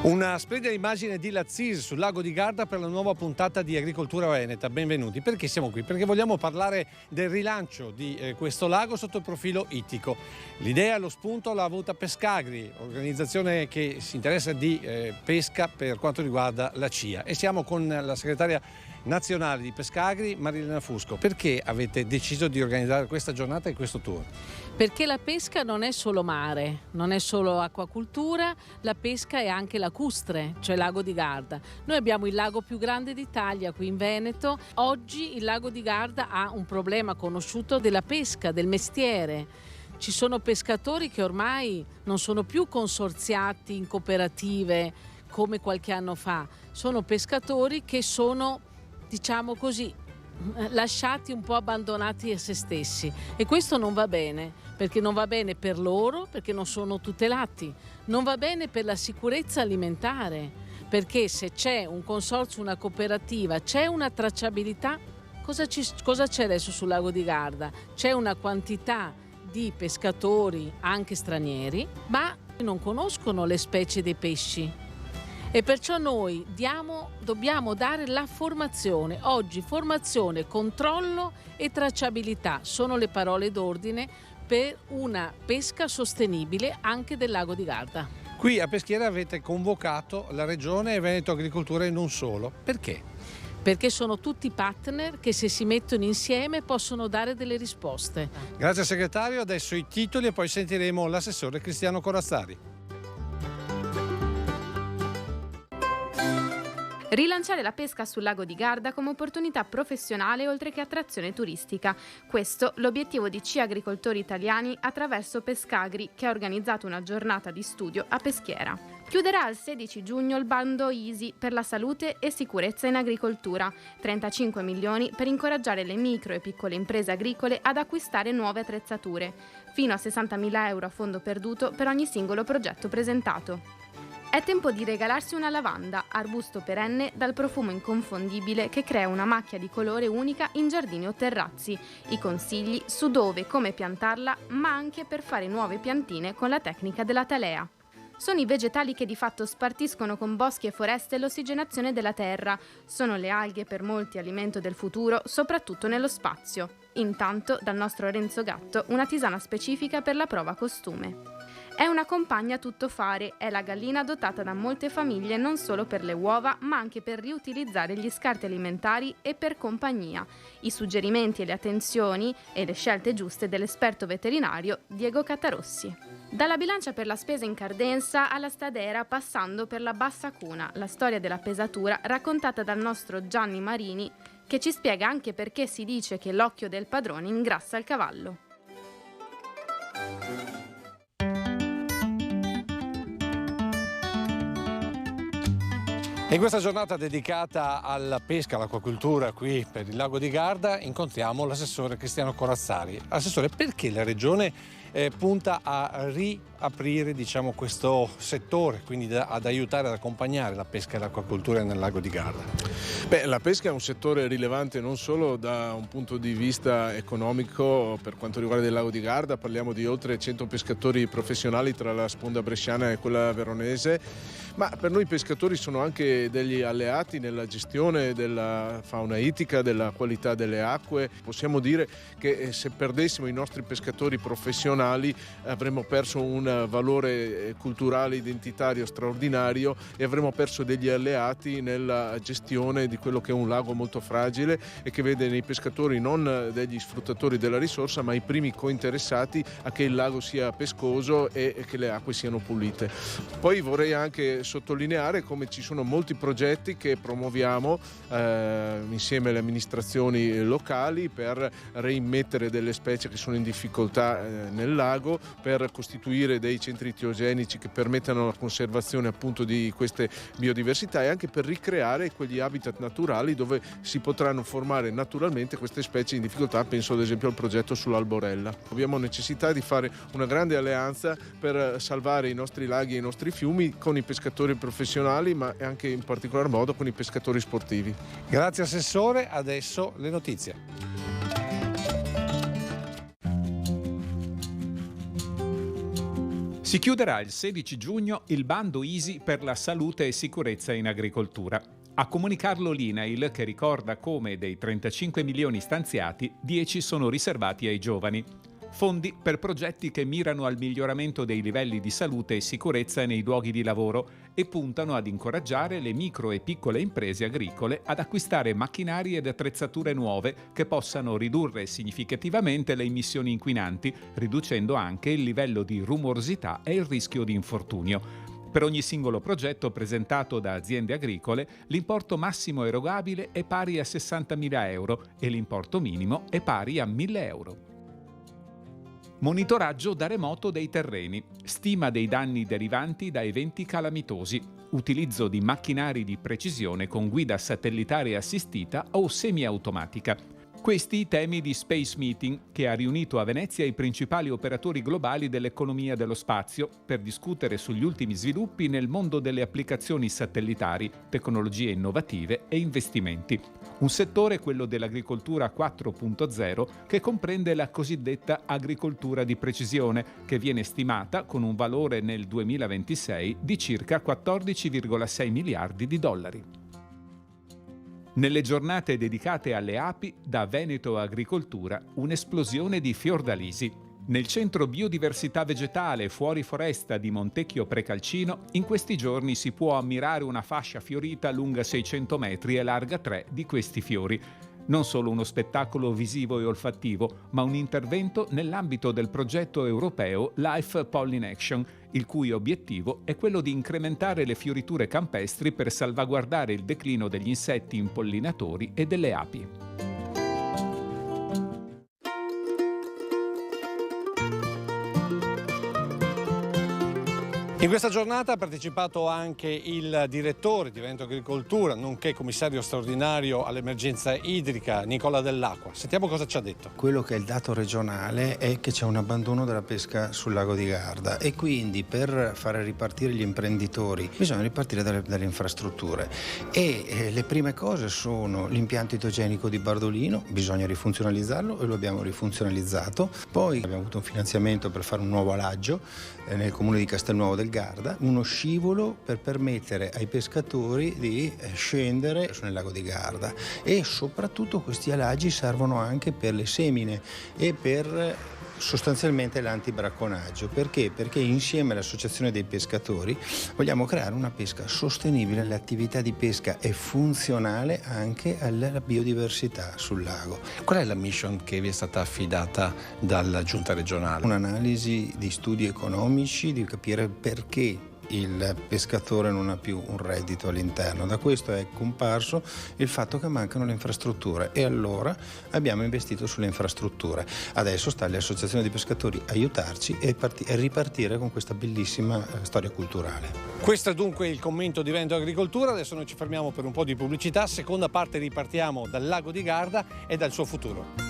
Una splendida immagine di Lazzis sul lago di Garda per la nuova puntata di Agricoltura Veneta. Benvenuti. Perché siamo qui? Perché vogliamo parlare del rilancio di questo lago sotto il profilo ittico. L'idea, lo spunto l'ha avuta Pescagri, organizzazione che si interessa di pesca per quanto riguarda la CIA. E siamo con la segretaria nazionale di Pescagri, Marilena Fusco. Perché avete deciso di organizzare questa giornata e questo tour? Perché la pesca non è solo mare, non è solo acquacultura, la pesca è anche lacustre, cioè lago di Garda. Noi abbiamo il lago più grande d'Italia qui in Veneto. Oggi il lago di Garda ha un problema conosciuto della pesca, del mestiere. Ci sono pescatori che ormai non sono più consorziati in cooperative come qualche anno fa. Sono pescatori che sono, diciamo così, lasciati un po' abbandonati a se stessi, e questo non va bene, perché non va bene per loro, perché non sono tutelati, non va bene per la sicurezza alimentare, perché se c'è un consorzio, una cooperativa, c'è una tracciabilità. Cosa c'è adesso sul lago di Garda? C'è una quantità di pescatori anche stranieri, ma non conoscono le specie dei pesci. E perciò noi dobbiamo dare la formazione. Oggi formazione, controllo e tracciabilità sono le parole d'ordine per una pesca sostenibile anche del lago di Garda. Qui a Peschiera avete convocato la Regione e Veneto Agricoltura e non solo. Perché? Perché sono tutti partner che, se si mettono insieme, possono dare delle risposte. Grazie segretario, adesso i titoli e poi sentiremo l'assessore Cristiano Corazzari. Rilanciare la pesca sul lago di Garda come opportunità professionale oltre che attrazione turistica. Questo l'obiettivo di CIA Agricoltori Italiani attraverso Pescagri, che ha organizzato una giornata di studio a Peschiera. Chiuderà il 16 giugno il bando Easy per la salute e sicurezza in agricoltura. 35 milioni per incoraggiare le micro e piccole imprese agricole ad acquistare nuove attrezzature. Fino a 60.000 euro a fondo perduto per ogni singolo progetto presentato. È tempo di regalarsi una lavanda, arbusto perenne dal profumo inconfondibile che crea una macchia di colore unica in giardini o terrazzi. I consigli su dove e come piantarla, ma anche per fare nuove piantine con la tecnica della talea. Sono i vegetali che di fatto spartiscono con boschi e foreste l'ossigenazione della terra. Sono le alghe per molti alimento del futuro, soprattutto nello spazio. Intanto, dal nostro Renzo Gatto, una tisana specifica per la prova costume. È una compagna tuttofare, è la gallina adottata da molte famiglie non solo per le uova, ma anche per riutilizzare gli scarti alimentari e per compagnia. I suggerimenti e le attenzioni e le scelte giuste dell'esperto veterinario Diego Catarossi. Dalla bilancia per la spesa in Cardenza alla Stadera, passando per la Bassa Cuna, la storia della pesatura raccontata dal nostro Gianni Marini, che ci spiega anche perché si dice che l'occhio del padrone ingrassa il cavallo. In questa giornata dedicata alla pesca, all'acquacultura qui per il lago di Garda incontriamo l'assessore Cristiano Corazzari. Assessore, perché la Regione punta a riaprire questo settore, quindi ad aiutare, ad accompagnare la pesca e l'acquacultura nel lago di Garda? La pesca è un settore rilevante non solo da un punto di vista economico. Per quanto riguarda il lago di Garda parliamo di oltre 100 pescatori professionali tra la sponda bresciana e quella veronese, ma per noi i pescatori sono anche degli alleati nella gestione della fauna ittica, della qualità delle acque. Possiamo dire che se perdessimo i nostri pescatori professionali avremmo perso un valore culturale identitario straordinario e avremmo perso degli alleati nella gestione di quello che è un lago molto fragile e che vede nei pescatori non degli sfruttatori della risorsa, ma i primi cointeressati a che il lago sia pescoso e che le acque siano pulite. Poi vorrei anche sottolineare come ci sono molti progetti che promuoviamo insieme alle amministrazioni locali per reimmettere delle specie che sono in difficoltà nel lago, per costituire dei centri itiogenici che permettano la conservazione appunto di queste biodiversità e anche per ricreare quegli habitat naturali dove si potranno formare naturalmente queste specie in difficoltà. Penso ad esempio al progetto sull'Alborella. Abbiamo necessità di fare una grande alleanza per salvare i nostri laghi e i nostri fiumi con i pescatori professionali, ma anche in particolar modo con i pescatori sportivi. Grazie assessore, adesso le notizie. Si chiuderà il 16 giugno il bando ISI per la salute e sicurezza in agricoltura. A comunicarlo l'INAIL, che ricorda come dei 35 milioni stanziati, 10 sono riservati ai giovani. Fondi per progetti che mirano al miglioramento dei livelli di salute e sicurezza nei luoghi di lavoro e puntano ad incoraggiare le micro e piccole imprese agricole ad acquistare macchinari ed attrezzature nuove che possano ridurre significativamente le emissioni inquinanti, riducendo anche il livello di rumorosità e il rischio di infortunio. Per ogni singolo progetto presentato da aziende agricole, l'importo massimo erogabile è pari a 60.000 euro e l'importo minimo è pari a 1.000 euro. Monitoraggio da remoto dei terreni, stima dei danni derivanti da eventi calamitosi, utilizzo di macchinari di precisione con guida satellitare assistita o semiautomatica. Questi i temi di Space Meeting, che ha riunito a Venezia i principali operatori globali dell'economia dello spazio per discutere sugli ultimi sviluppi nel mondo delle applicazioni satellitari, tecnologie innovative e investimenti. Un settore, quello dell'agricoltura 4.0, che comprende la cosiddetta agricoltura di precisione, che viene stimata con un valore nel 2026 di circa 14,6 miliardi di dollari. Nelle giornate dedicate alle api, da Veneto Agricoltura, un'esplosione di fiordalisi. Nel centro biodiversità vegetale fuori foresta di Montecchio Precalcino, in questi giorni si può ammirare una fascia fiorita lunga 600 metri e larga 3 di questi fiori. Non solo uno spettacolo visivo e olfattivo, ma un intervento nell'ambito del progetto europeo Life Pollination, il cui obiettivo è quello di incrementare le fioriture campestri per salvaguardare il declino degli insetti impollinatori e delle api. In questa giornata ha partecipato anche il direttore di Veneto Agricoltura, nonché commissario straordinario all'emergenza idrica, Nicola Dell'Acqua. Sentiamo cosa ci ha detto. Quello che è il dato regionale è che c'è un abbandono della pesca sul lago di Garda e quindi per fare ripartire gli imprenditori bisogna ripartire dalle infrastrutture e le prime cose sono l'impianto idrogenico di Bardolino, bisogna rifunzionalizzarlo e lo abbiamo rifunzionalizzato. Poi abbiamo avuto un finanziamento per fare un nuovo alaggio nel comune di Castelnuovo del Garda, uno scivolo per permettere ai pescatori di scendere nel lago di Garda e soprattutto questi alaggi servono anche per le semine e per sostanzialmente l'antibracconaggio. Perché? Perché insieme all'associazione dei pescatori vogliamo creare una pesca sostenibile, l'attività di pesca è funzionale anche alla biodiversità sul lago. Qual è la mission che vi è stata affidata dalla giunta regionale? Un'analisi di studi economici, di capire perché il pescatore non ha più un reddito all'interno. Da questo è comparso il fatto che mancano le infrastrutture e allora abbiamo investito sulle infrastrutture. Adesso sta alle associazioni di pescatori aiutarci e ripartire con questa bellissima storia culturale. Questo è dunque il commento di Veneto Agricoltura. Adesso noi ci fermiamo per un po' di pubblicità. Seconda parte ripartiamo dal lago di Garda e dal suo futuro.